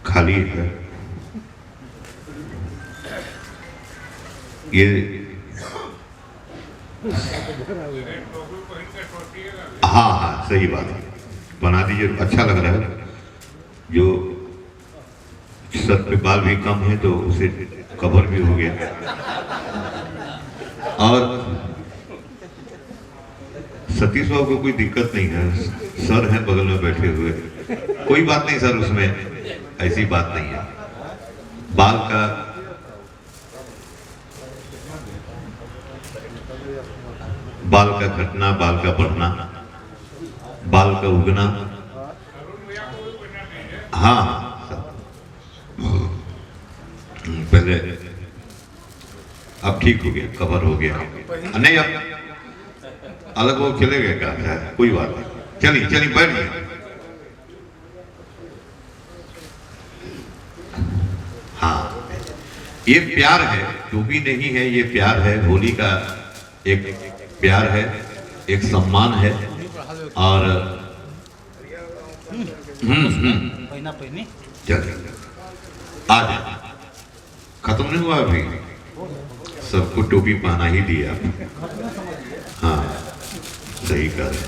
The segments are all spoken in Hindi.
खाली है। ये हाँ हाँ सही बात है, बना दीजिए, अच्छा लग रहा है। जो सर पे बाल भी कम है तो उसे कवर भी हो गया। और सतीश बाबू को कोई दिक्कत नहीं है, सर हैं बगल में बैठे हुए, कोई बात नहीं सर, उसमें ऐसी बात नहीं है। बाल का घटना, बाल का बढ़ना, बाल का उगना, हाँ पहले अब ठीक हो गया, कवर हो गया, नहीं अब अलग वो चलेगा क्या, कोई बात नहीं, चलिए चलिए बैठिए। हाँ ये प्यार है, टोपी नहीं है, ये प्यार है, होली का एक प्यार है, एक सम्मान है। और चलिए आ जाए, खत्म नहीं हुआ अभी, सबको टोपी पहना ही दिया। हाँ सही कर रहे,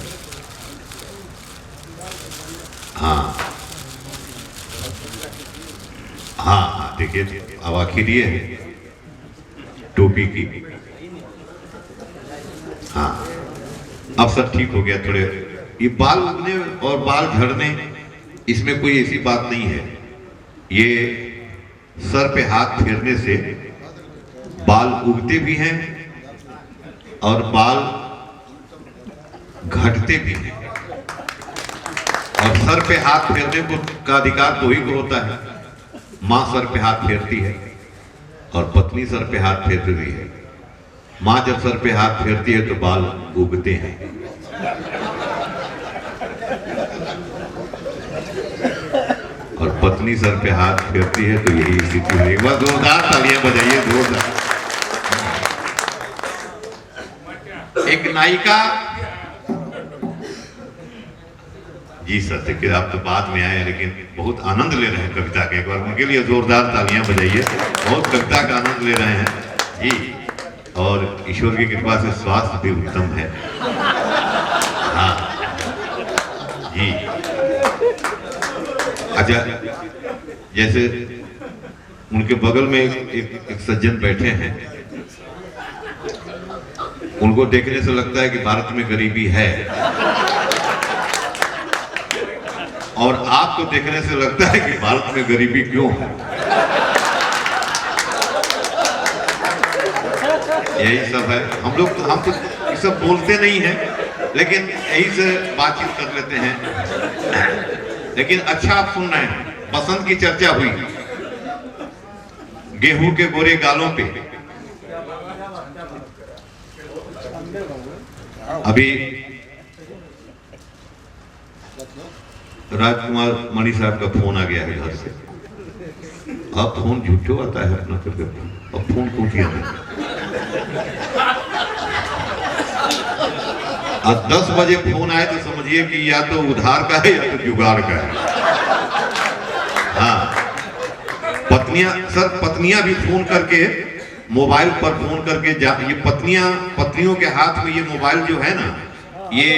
हाँ हाँ हाँ देखिए अब आखिर ये है टोपी की, हाँ अब सब ठीक हो गया। थोड़े ये बाल उगने और बाल झड़ने, इसमें कोई ऐसी बात नहीं है। ये सर पे हाथ फेरने से बाल उगते भी हैं और बाल घटते भी हैं। और सर पे हाथ फेरने को का अधिकार तो ही को होता है, माँ सर पे हाथ फेरती है और पत्नी सर पे हाथ फेरती है। माँ जब सर पे हाथ फेरती है तो बाल उगते हैं। और पत्नी सर पे हाथ फेरती है तो यही स्थिति है। एक बार जोरदार तालियां बजाइए, जोरदार। एक नायिका, जी सर देखिए आप तो बाद में आए लेकिन बहुत आनंद ले रहे हैं कविता के, एक बार उनके लिए जोरदार तालियां बजाइए, बहुत कविता का आनंद ले रहे हैं जी। और ईश्वर की कृपा से स्वास्थ्य भी उत्तम है। हाँ जी, अच्छा जैसे उनके बगल में एक सज्जन बैठे हैं, उनको देखने से लगता है कि भारत में गरीबी है, और आपको देखने से लगता है कि भारत में गरीबी क्यों है। यही सब है, हम तो ये सब बोलते नहीं हैं लेकिन यही से बातचीत कर लेते हैं। लेकिन अच्छा आप सुन रहे हैं, बसंत की चर्चा हुई, गेहूं के गोरे गालों पे। अभी राजकुमार मणि साहब का फोन आ गया है घर से। अब फोन झूठो आता है अपना करके, अब फोन टूटिया नहीं। अब 10 बजे फोन आए तो समझिए कि या तो उधार का है या तो जुगाड़ का है। हाँ पत्नियां भी फोन करके, मोबाइल पर फोन करके ये पत्नियों के हाथ में ये मोबाइल जो है ना, ये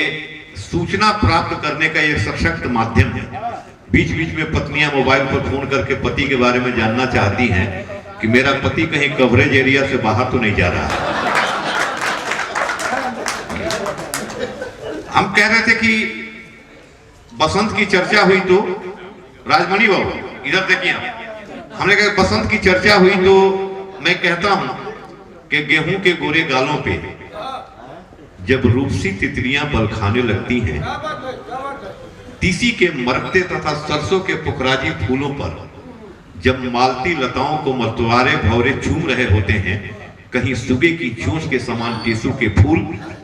सूचना प्राप्त करने का एक सशक्त माध्यम है। बीच बीच में पत्नियां मोबाइल पर फोन करके पति के बारे में जानना चाहती हैं कि मेरा पति कहीं कवरेज एरिया से बाहर तो नहीं जा रहा है। हम कह रहे थे कि बसंत की चर्चा हुई तो राजमणि बाबू इधर देखिए, हमने कहा बसंत की चर्चा हुई तो मैं कहता हूं कि गेहूं के गोरे गालों पे जब रूपसी तितलियां बल खाने लगती हैं, तीसी के मरकते तथा सरसों के पुखराजी फूलों पर जब मालती लताओं को मतवारे भौरे चूम रहे होते हैं, कहीं सुगे की चोंच के समान टेसू के फूल,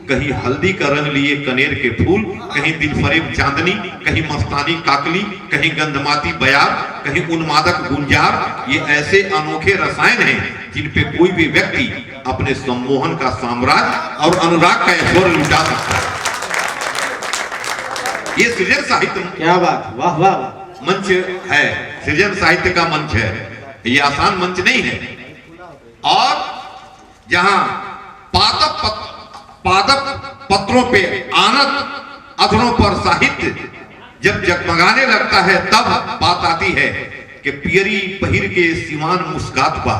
कहीं हल्दी का रंग लिए कनेर के फूल, कहीं दिलफरेब चांदनी, कहीं मस्तानी काकली, कहीं गंधमाती बयार, कहीं उन्मादक गुंजार। ये ऐसे अनोखे रसायन हैं जिन पे कोई भी व्यक्ति अपने सम्मोहन का साम्राज्य और अनुराग का ऐश्वर्य लुटा सकता है। ये सृजन साहित्य, क्या बात, वाह वाह। मंच है, सृजन साहित्य का मंच है, ये आसान मंच नहीं है। और जहां पादप पत्रों पे आनत अधरों पर साहित्य जब जगमगाने लगता है, तब बात आती है कि पियरी पहिर के सिवान मुस्कात बा,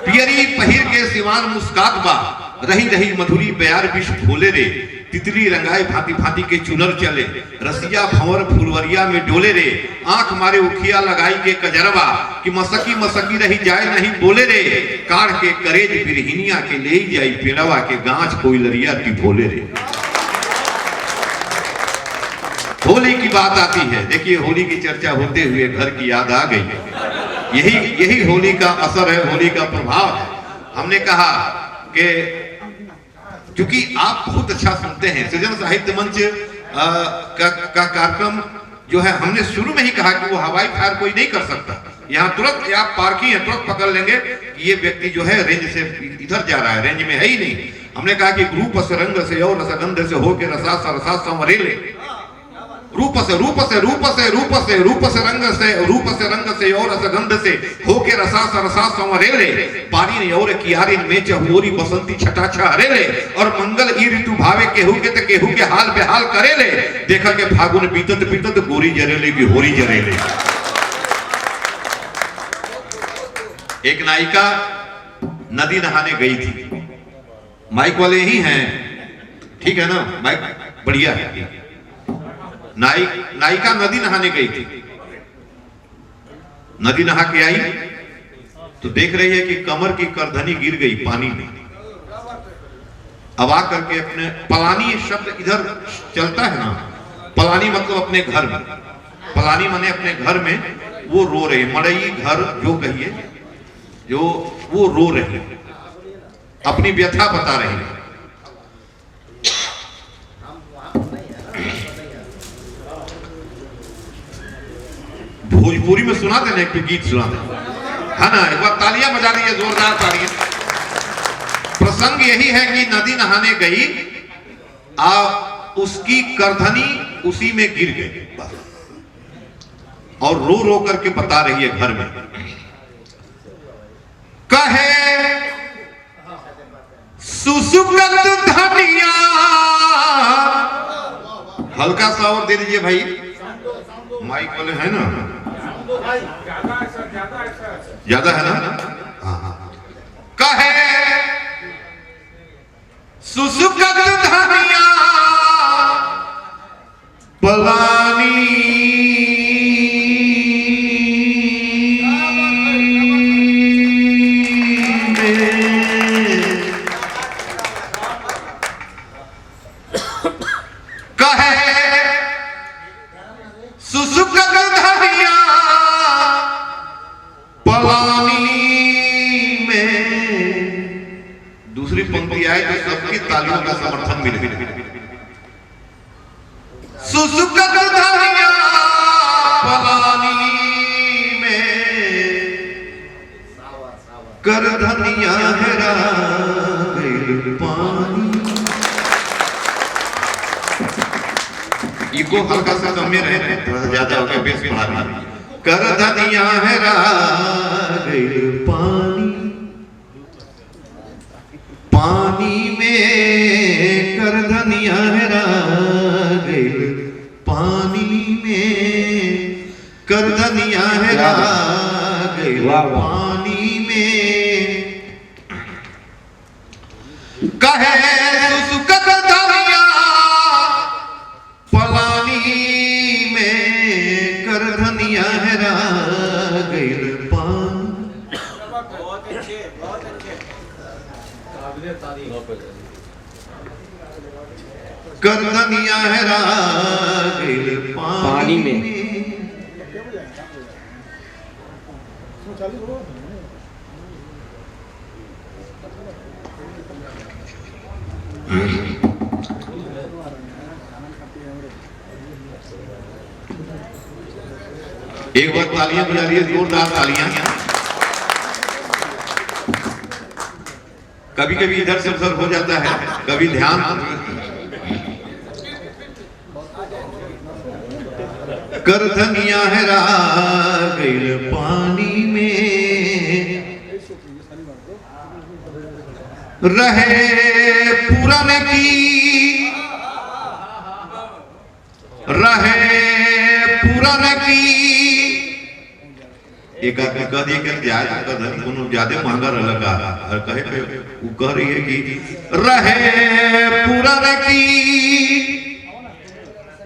पियरी पहिर के सिवान मुस्कात बा, रही रही मधुरी प्यार विष भोले रे, तितली रंगाए भांति भांति के चुनर चले, रसिया भंवर फुलवरिया में डोले रे, आंख मारे उखिया लगाई के कजरवा, कि मसकी मसकी रही जाए नहीं बोले रे, काढ़ के करेज बिरहिनिया के ले जाई पेड़वा के गांच कोई लरिया टिभोले रे। होली की बात आती है, देखिए होली की चर्चा होते हुए घर की याद आ गई। यही होली का असर है, होली का प्रभाव है। हमने कहा कि क्योंकि आप बहुत अच्छा सुनते हैं, सृजन साहित्य मंच का कार्यक्रम जो है, हमने शुरू में ही कहा कि वो हवाई फायर कोई नहीं कर सकता। यहाँ तुरंत आप पार्किंग है, तुरंत पकड़ लेंगे कि ये व्यक्ति जो है रेंज से इधर जा रहा है, रेंज में है ही नहीं। हमने कहा कि रूप से रंग से और रसगंध से होके रसा सरसा संवरेले, रूप से रूप से रूप से रूप से रूप से रंग से रूप से रंग से और रसगंध से होके रसा सरसा संवरेले, पारी ने और कियारिन में चहुरी बसंती छटा छहरेले, और मंगल ई ऋतु भावे केहू के ते केहू के हाल बेहाल करेले, देखा के फागुन बीतत बीतत गोरी जरेले की होरी जरेले। एक नायिका नदी नहाने गई थी, माइक वाले ही हैं, ठीक है ना, माइक बढ़िया है। नायिका नदी नहाने गई थी, नदी नहा के आई तो देख रही है कि कमर की करधनी गिर गई पानी में। अब आकर के अपने, पलानी शब्द इधर चलता है ना, पलानी मतलब अपने घर में, पलानी माने अपने घर में वो रो रही, मड़ई घर जो कहिए, जो वो रो रही, अपनी व्यथा बता रही है। भोजपुरी में सुना देना, एक गीत सुना देना, है ना, एक बार तालियां बजा दीजिए, जोरदार तालियां। प्रसंग यही है कि नदी नहाने गई, उसकी करधनी उसी में गिर गई बस, और रो रो करके बता रही है घर में, कहे सुसुकत धनिया, हल्का सा और दे दीजिए भाई, माइक वाले है ना, ज्यादा है ना, हाँ। कहे सुसुकत धनिया पलानी में, कहे सुसुकत धनिया पलानी में। दूसरी पंक्ति आए तो सबकी तालियों का समर्थन मिले। सुसुकत धनिया पलानी में, कर धनिया हेरा गइल पानी। इको हल्का सा कम में रहे, थोड़ा ज्यादा हो गया, बेस बढ़ा दी। कर धनिया हेरा गइल पानी, पानी में कर धनिया हेरा गइल पानी में, कर धनिया हेरा गइल पानी में। कहे सुसुकत धनिया पलानी में, कर धनिया हेरा गइल पानी। बहुत अच्छे, बहुत अच्छे। कर धनिया हेरा गइल पानी में। एक बार तालियां बजा लिए, जोरदार तालियां। कभी कभी इधर से उधर हो जाता है, कभी ध्यान कर धनिया हेरा गइल पानी में, रहे पूरन की, रहे पूरन की। एक आदमी कह दिए कि ज्यादा कोनो ज्यादा महंगा लगा और कहे पे वो कह रही है कि रहे पूरन की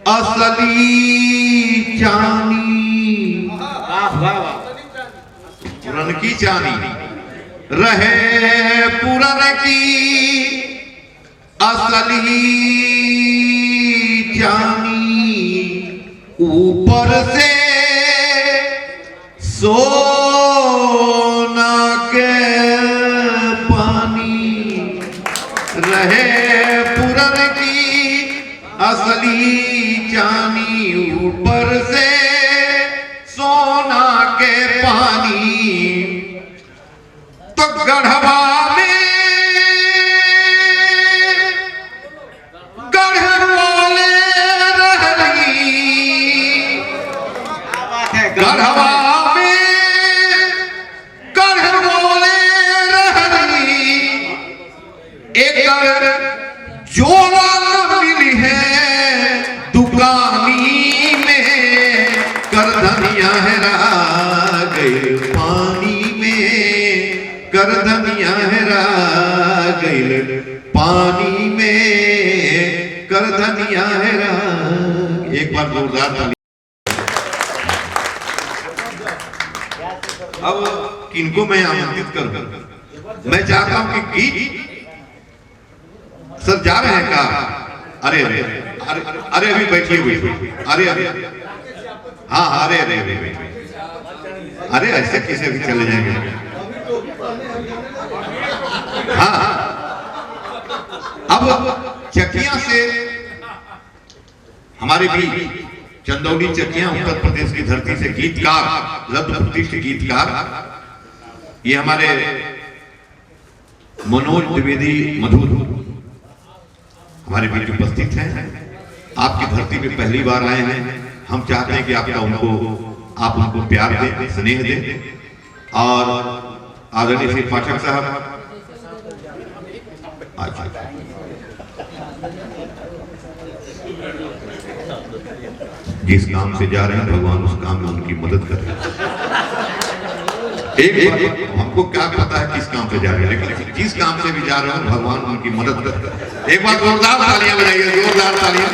असली चानी, वाह वाह वाह। पूरन की चानी, रहे पूरन की असली चानी, ऊपर से सोना के पानी, रहे पूरन की असली चानी, ऊपर से सोना के पानी। तो गढ़वा में गढ़वाले रहली, क्या बात है। गढ़वा में गढ़वाले रहली, एक जोड़ा न मिली है दुकानी में, कर धनिया हेरा गइल पानी में, कर धनिया हेरा गइल पानी में, कर धनिया हेरा। एक बार जोरदार ताली। अब किनको मैं आमंत्रित करूं? मैं चाहता हूं कि गीत सर जा रहे हैं क्या? अरे अरे अरे अरे अभी बैठिए हुए, अरे अरे हाँ अरे अरे अरे अरे ऐसे कैसे भी चले जाएंगे? हाँ हाँ। अब चकिया से हमारे भी चंदौली चकिया उत्तर प्रदेश की धरती से गीतकार, लब्ध प्रतिष्ठित गीतकार, ये हमारे मनोज द्विवेदी मधुर हमारे बीच उपस्थित हैं। आपकी धरती पे पहली बार आए हैं। हम चाहते हैं कि आप उनको प्यार दें, स्नेह दें। और आदरणीय श्री पाठक साहब, जिस काम से जा रहे हैं भगवान उस काम में उनकी मदद करें। एक बार हमको क्या पता है किस काम पे जा रहे हैं, लेकिन जिस काम से भी जा रहे हैं भगवान उनकी मदद करें। एक बार जोरदार तालियां बजाइए, जोरदार तालियां।